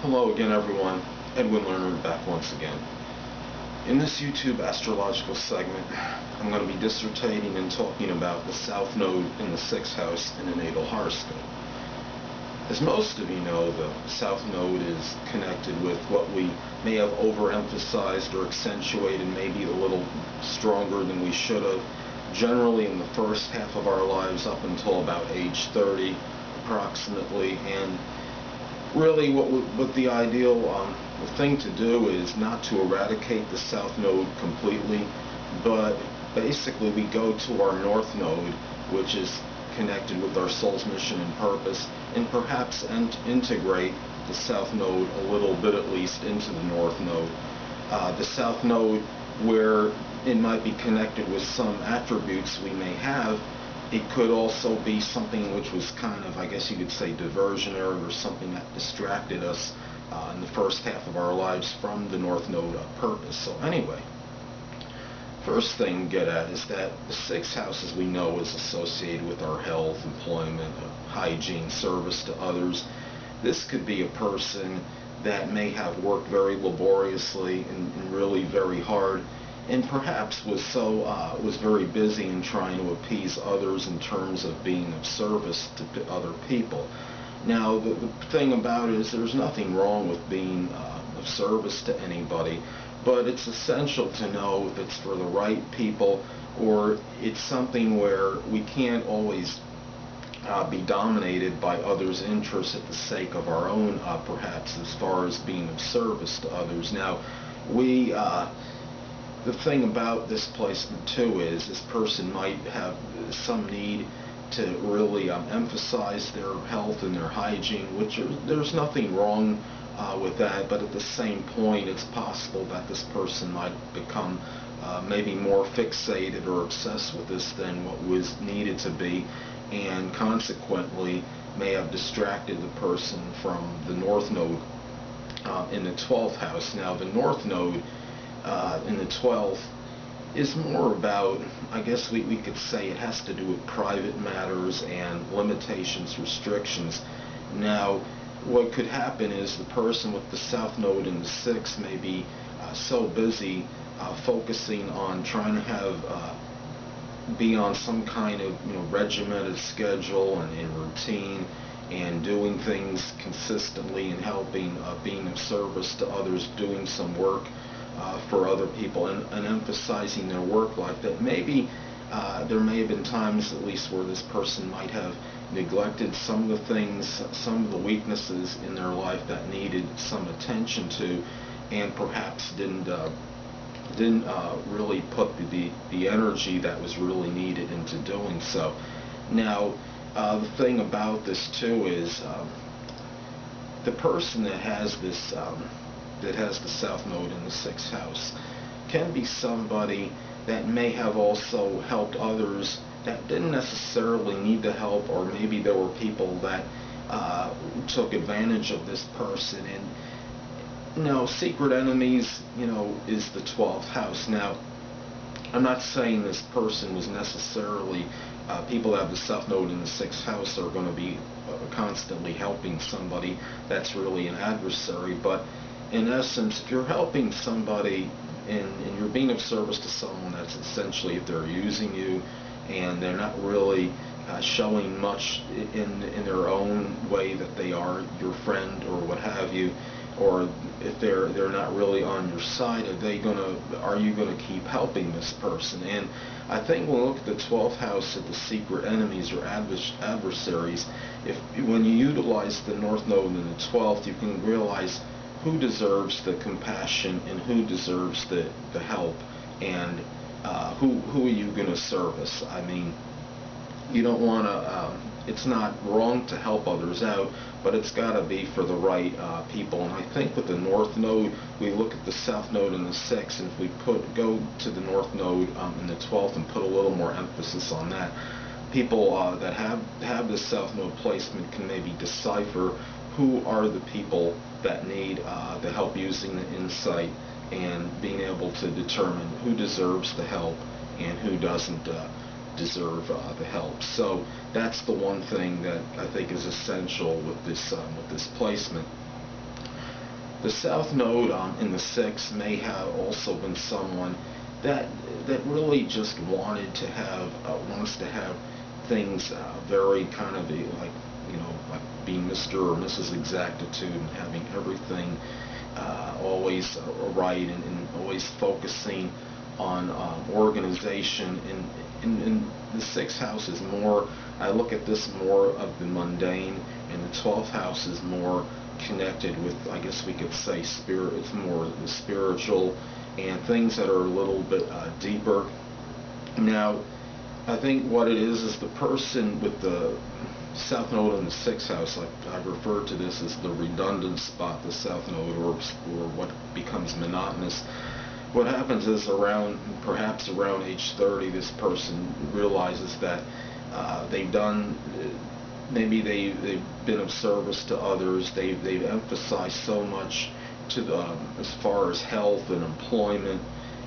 Hello again, everyone. Edwin Learnard back once again. In this YouTube astrological segment, I'm going to be dissertating and talking about the South Node in the 6th house in a natal horoscope. As most of you know, the South Node is connected with what we may have overemphasized or accentuated maybe a little stronger than we should have, generally in the first half of our lives up until about age 30 approximately. And really what the ideal thing to do is not to eradicate the South Node completely, but basically we go to our North Node, which is connected with our soul's mission and purpose, and perhaps integrate the South Node a little bit at least into the North Node. The South Node, where it might be connected with some attributes we may have, it could also be something which was kind of, I guess you could say, diversionary, or something that distracted us in the first half of our lives from the North Node purpose. So anyway, first thing to get at is that the 6th house, as we know, is associated with our health, employment, hygiene, service to others. This could be a person that may have worked very laboriously and really very hard, and perhaps was very busy in trying to appease others in terms of being of service to other people. Now, the thing about it is there's nothing wrong with being of service to anybody, but it's essential to know if it's for the right people, or it's something where we can't always be dominated by others' interests at the sake of our own, perhaps, as far as being of service to others. Now, the thing about this placement too is this person might have some need to really emphasize their health and their hygiene, which there's nothing wrong with that, but at the same point it's possible that this person might become maybe more fixated or obsessed with this than what was needed to be, and consequently may have distracted the person from the North Node in the 12th house. Now, the North Node in the 12th is more about, I guess we could say, it has to do with private matters and limitations, restrictions. Now, what could happen is the person with the South Node in the 6th may be so busy focusing on trying to be on some kind of regimented schedule and routine, and doing things consistently and helping, being of service to others, doing some work for other people, and emphasizing their work life, that maybe there may have been times at least where this person might have neglected some of the things, some of the weaknesses in their life that needed some attention to, and perhaps didn't really put the energy that was really needed into doing so. Now, the thing about this too is the person that has this that has the South Node in the 6th house can be somebody that may have also helped others that didn't necessarily need the help, or maybe there were people that took advantage of this person. And secret enemies, is the 12th house. Now, I'm not saying this person was necessarily, people that have the South Node in the 6th house are going to be constantly helping somebody that's really an adversary, but in essence, if you're helping somebody and you're being of service to someone, that's essentially, if they're using you and they're not really showing much in their own way that they are your friend or what have you, or if they're not really on your side, are you gonna keep helping this person? And I think when we look at the 12th house at the secret enemies or adversaries, when you utilize the North Node in the 12th, you can realize who deserves the compassion and who deserves the help, and who are you going to service. I mean, you don't want to, it's not wrong to help others out, but it's got to be for the right people. And I think with the North Node, we look at the South Node in the 6th, and if we go to the North Node in the 12th and put a little more emphasis on that, people that have the South Node placement can maybe decipher who are the people that need the help, using the insight and being able to determine who deserves the help and who doesn't deserve the help. So that's the one thing that I think is essential with this placement. The South Node in the 6th may have also been someone that really just wants to have things very kind of like, like being Mr. or Mrs. Exactitude, and having everything always right, and always focusing on organization. And the 6th house is more, I look at this more of the mundane, and the 12th house is more connected with, I guess we could say, spirit. It's more the spiritual and things that are a little bit deeper. Now, I think what it is the person with the South Node in the 6th house, like I refer to this as the redundant spot, the South Node, or what becomes monotonous. What happens is perhaps around age 30, this person realizes that maybe they've been of service to others. They've emphasized so much to as far as health and employment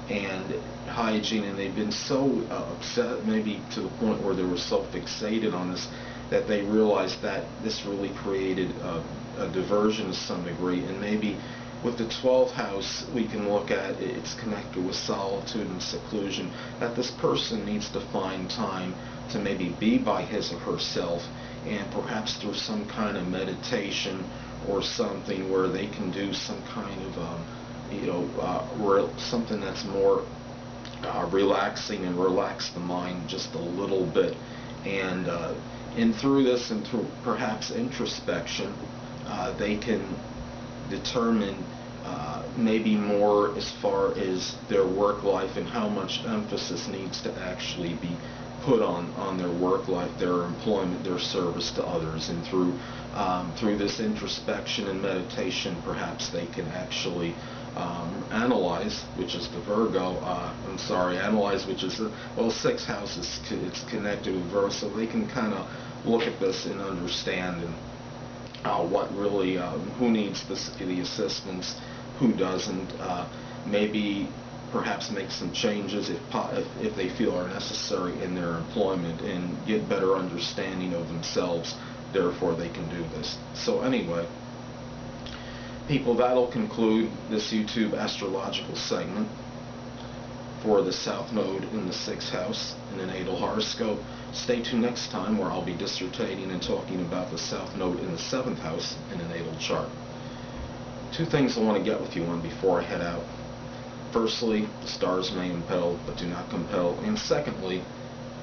and hygiene, and they've been so upset, maybe to the point where they were so fixated on this, that they realized that this really created a diversion to some degree. And maybe with the 12th house, we can look at it's connected with solitude and seclusion, that this person needs to find time to maybe be by his or herself, and perhaps through some kind of meditation or something where they can do some kind of something that's more relaxing, and relax the mind just a little bit. And through this, and through perhaps introspection, they can determine maybe more as far as their work life, and how much emphasis needs to actually be put on their work life, their employment, their service to others. And through this introspection and meditation, perhaps they can actually analyze, which is the Virgo, analyze, which is the, 6th house it's connected with Virgo, so they can kind of look at this and understand, and what really, who needs the assistance, who doesn't, maybe perhaps make some changes if they feel are necessary in their employment, and get better understanding of themselves, therefore they can do this. So anyway, people, that'll conclude this YouTube astrological segment for the South Node in the 6th house in the natal horoscope. Stay tuned next time, where I'll be dissertating and talking about the South Node in the 7th house in the natal chart. Two things I want to get with you on before I head out. Firstly, the stars may impel, but do not compel. And secondly,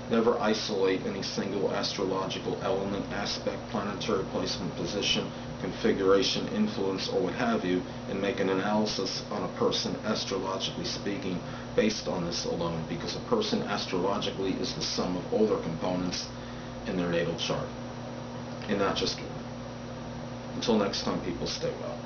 never isolate any single astrological element, aspect, planetary placement, position, configuration, influence, or what have you, and make an analysis on a person, astrologically speaking, based on this alone, because a person astrologically is the sum of all their components in their natal chart, and not just one. Until next time, people, stay well.